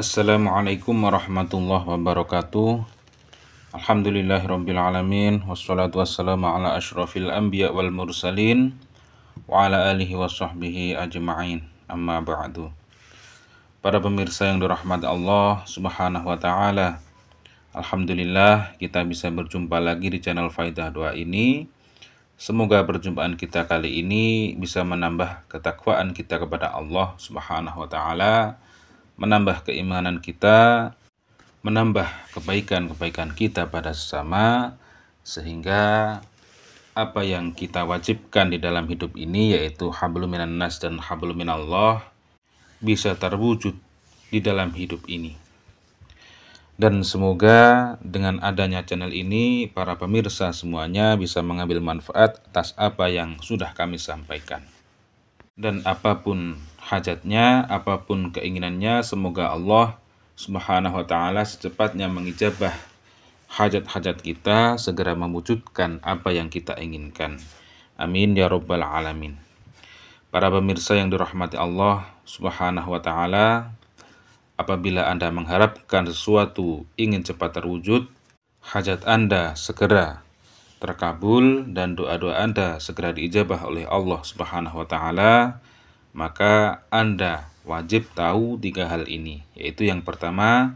Assalamualaikum warahmatullahi wabarakatuh. Alhamdulillahirrabbilalamin. Wassalatu wassalamu ala ashrafil anbiya wal mursalin wa ala alihi wa sahbihi ajma'in. Amma ba'du. Para pemirsa yang dirahmati Allah subhanahu wa ta'ala, Alhamdulillah kita bisa berjumpa lagi di channel Faidah Doa ini. Semoga perjumpaan kita kali ini bisa menambah ketakwaan kita kepada Allah subhanahu wa ta'ala, menambah keimanan kita, menambah kebaikan-kebaikan kita pada sesama, sehingga apa yang kita wajibkan di dalam hidup ini, yaitu hablum minan nas dan hablum minallah, bisa terwujud di dalam hidup ini. Dan semoga dengan adanya channel ini, para pemirsa semuanya bisa mengambil manfaat atas apa yang sudah kami sampaikan. Dan apapun hajatnya, apapun keinginannya, semoga Allah subhanahu wa ta'ala secepatnya mengijabah hajat-hajat kita, segera mewujudkan apa yang kita inginkan. Amin ya rabbal alamin. Para pemirsa yang dirahmati Allah subhanahu wa ta'ala, apabila Anda mengharapkan sesuatu ingin cepat terwujud, hajat Anda segera terkabul dan doa-doa Anda segera diijabah oleh Allah subhanahu wa ta'ala, maka Anda wajib tahu 3 hal ini, yaitu yang pertama,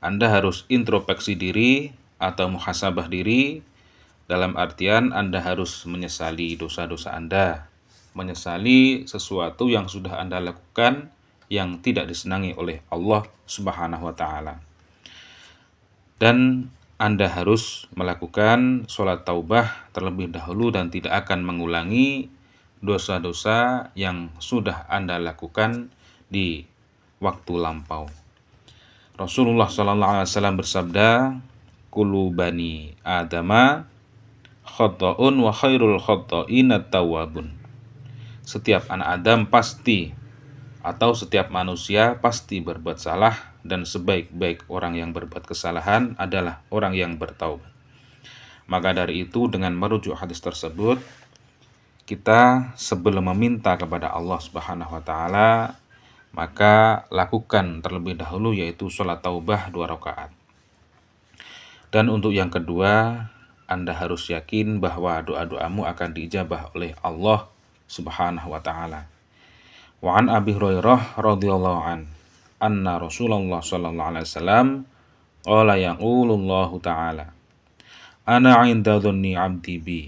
Anda harus introspeksi diri atau muhasabah diri, dalam artian Anda harus menyesali dosa-dosa Anda, menyesali sesuatu yang sudah Anda lakukan yang tidak disenangi oleh Allah subhanahu wa ta'ala. Dan Anda harus melakukan sholat taubah terlebih dahulu dan tidak akan mengulangi dosa-dosa yang sudah Anda lakukan di waktu lampau. Rasulullah SAW bersabda, "Kullu bani Adama khata'un wa khairul khata'ina tawwabun." Setiap anak Adam pasti, atau setiap manusia pasti berbuat salah, dan sebaik-baik orang yang berbuat kesalahan adalah orang yang bertaubat. Maka dari itu, dengan merujuk hadis tersebut, kita sebelum meminta kepada Allah subhanahu wa ta'ala, maka lakukan terlebih dahulu, yaitu sholat taubah 2 rakaat. Dan untuk yang kedua, Anda harus yakin bahwa doa-doamu akan diijabah oleh Allah subhanahu wa ta'ala. Wa an Abi Hurairah radhiyallahu an anna Rasulullah sallallahu alaihi wasallam qala yaqulullahu ta'ala, ana 'inda dhanni 'abdi bi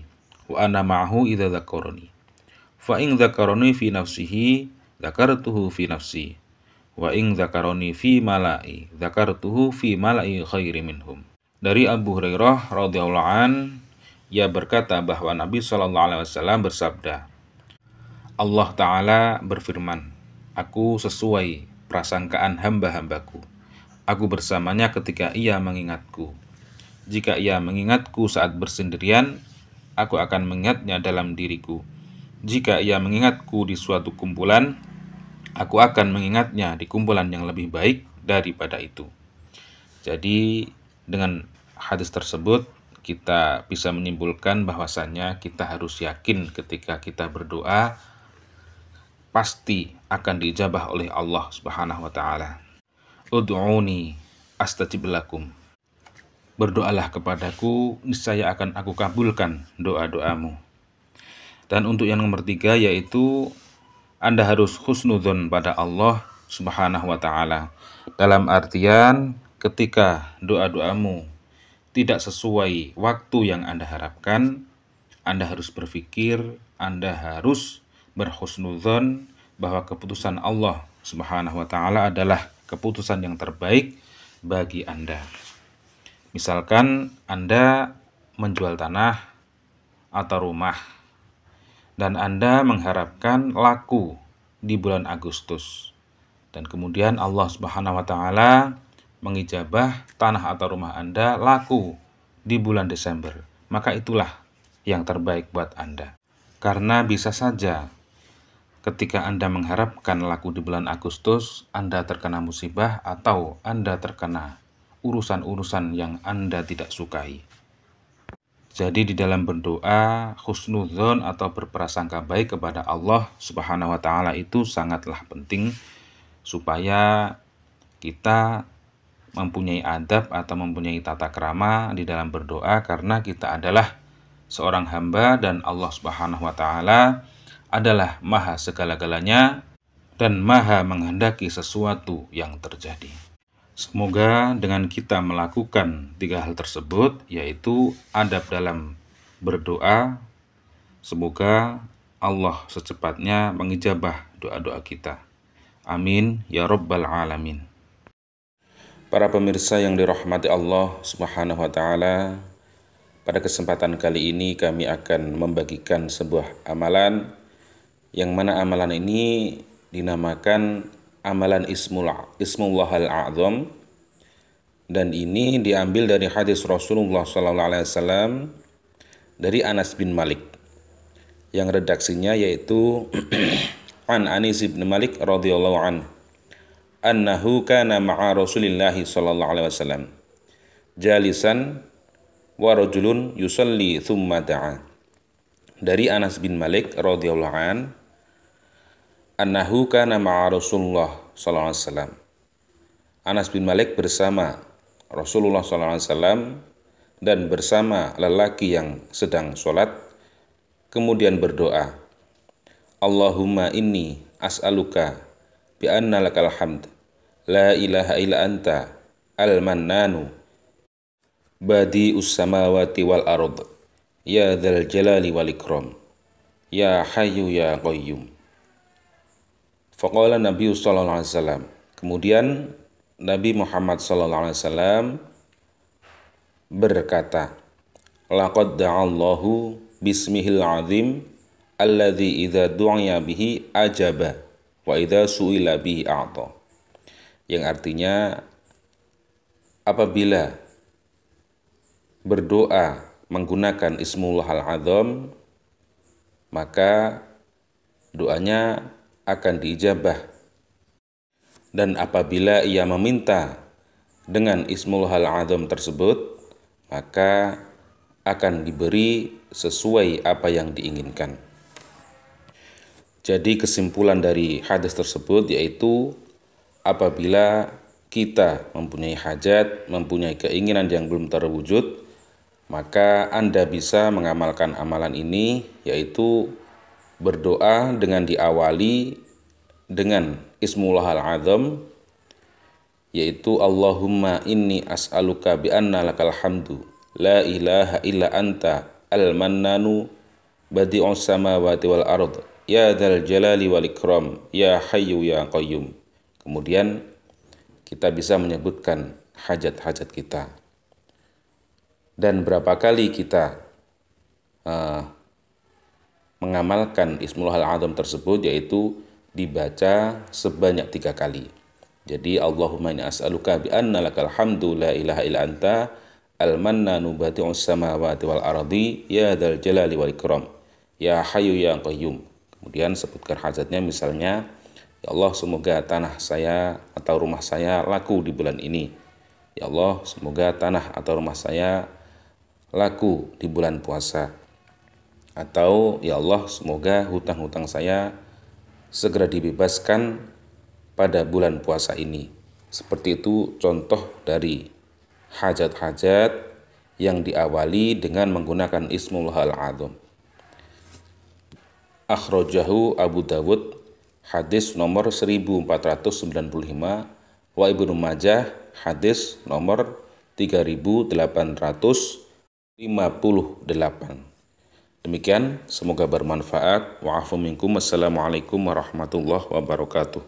wa ana ma'ahu idza dzakarani fa in dzakarani fi nafsihi dzakartuhu fi nafsi wa in dzakarani fi mala'i dzakartuhu fi mala'i khairi minhum. Dari Abu Hurairah radhiyallahu an, ia berkata bahwa Nabi sallallahu alaihi wasallam bersabda, Allah Ta'ala berfirman, aku sesuai prasangkaan hamba-hambaku. Aku bersamanya ketika ia mengingatku. Jika ia mengingatku saat bersendirian, aku akan mengingatnya dalam diriku. Jika ia mengingatku di suatu kumpulan, aku akan mengingatnya di kumpulan yang lebih baik daripada itu. Jadi dengan hadis tersebut kita bisa menyimpulkan bahwasannya kita harus yakin ketika kita berdoa pasti akan diijabah oleh Allah subhanahu wa ta'ala. Ud'uni astajib lakum. Berdoalah kepadaku, niscaya akan aku kabulkan doa-doamu. Dan untuk yang nomor 3, yaitu Anda harus husnudzon pada Allah subhanahu wa ta'ala. Dalam artian ketika doa-doamu tidak sesuai waktu yang Anda harapkan, Anda harus berpikir, Anda harus berhusnudzon bahwa keputusan Allah subhanahu wa ta'ala adalah keputusan yang terbaik bagi Anda. Misalkan Anda menjual tanah atau rumah dan Anda mengharapkan laku di bulan Agustus, dan kemudian Allah subhanahu wa ta'ala mengijabah tanah atau rumah Anda laku di bulan Desember, maka itulah yang terbaik buat Anda. Karena bisa saja ketika Anda mengharapkan laku di bulan Agustus, Anda terkena musibah atau Anda terkena urusan-urusan yang Anda tidak sukai. Jadi di dalam berdoa, husnudzon atau berprasangka baik kepada Allah subhanahu wa ta'ala itu sangatlah penting, supaya kita mempunyai adab atau mempunyai tata krama di dalam berdoa, karena kita adalah seorang hamba dan Allah Subhanahu wa taala adalah maha segala-galanya dan maha menghendaki sesuatu yang terjadi. Semoga dengan kita melakukan 3 hal tersebut, yaitu adab dalam berdoa, semoga Allah secepatnya mengijabah doa-doa kita. Amin ya rabbal alamin. Para pemirsa yang dirahmati Allah Subhanahu wa taala, pada kesempatan kali ini kami akan membagikan sebuah amalan, yang mana amalan ini dinamakan amalan Ismullahal A'zam, dan ini diambil dari hadis Rasulullah SAW dari Anas bin Malik, yang redaksinya yaitu an Anis bin Malik radhiyallahu anhu annahu kana ma'a Rasulillah sallallahu alaihi wasallam jalisan wa rajulun yusalli thumma da'a. Dari Anas bin Malik radhiyallahu an, annahu kana ma'a Rasulullah sallallahu alaihi wasallam. Anas bin Malik bersama Rasulullah sallallahu alaihi wasallam dan bersama lelaki yang sedang sholat, kemudian berdoa, Allahumma inni as'aluka bi anna lakal hamd la ilaha illa anta al-mannanu badi'us samawati wal ard ya dzal jalali wal ikram ya hayyu ya qayyum. Faqala Nabi sallallahu alaihi wasallam, kemudian Nabi Muhammad sallallahu alaihi wasallam berkata, laqad da'allahu bismihil azim alladzi idza du'iya bihi ajaba wa idza su'ila bihi a'ta. Yang artinya, apabila berdoa menggunakan Ismullahal A'zam, maka doanya akan diijabah, dan apabila ia meminta dengan Ismullahal A'zam tersebut, maka akan diberi sesuai apa yang diinginkan. Jadi kesimpulan dari hadis tersebut yaitu, apabila kita mempunyai hajat, mempunyai keinginan yang belum terwujud, maka Anda bisa mengamalkan amalan ini, yaitu berdoa dengan diawali dengan Ismullahal A'zam, yaitu Allahumma inni as'aluka bi anna lakal hamdu la ilaha illa anta al-mannanu badi'us samawati wal ard ya dzal jalali wal ikram ya hayyu ya qayyum. Kemudian kita bisa menyebutkan hajat-hajat kita. Dan berapa kali kita mengamalkan Ismullahal A'zam tersebut, yaitu dibaca sebanyak 3 kali. Jadi Allahumma inni as'aluka bi anna lakal hamdu la ilaha illa anta al-mannanu badi'us samawati wal ardi ya dzal jalali wal ikram ya hayyu ya qayyum. Kemudian sebutkan hajatnya, misalnya, ya Allah, semoga tanah saya atau rumah saya laku di bulan ini. Ya Allah, semoga tanah atau rumah saya laku di bulan puasa. Atau, ya Allah, semoga hutang-hutang saya segera dibebaskan pada bulan puasa ini. Seperti itu contoh dari hajat-hajat yang diawali dengan menggunakan Ismullahal A'zam. Akhrajahu Abu Dawud hadis nomor 1495 wa Ibnu Majah hadis nomor 3858. Demikian, semoga bermanfaat. Wa'afu minkum. Wassalamualaikum warahmatullahi wabarakatuh.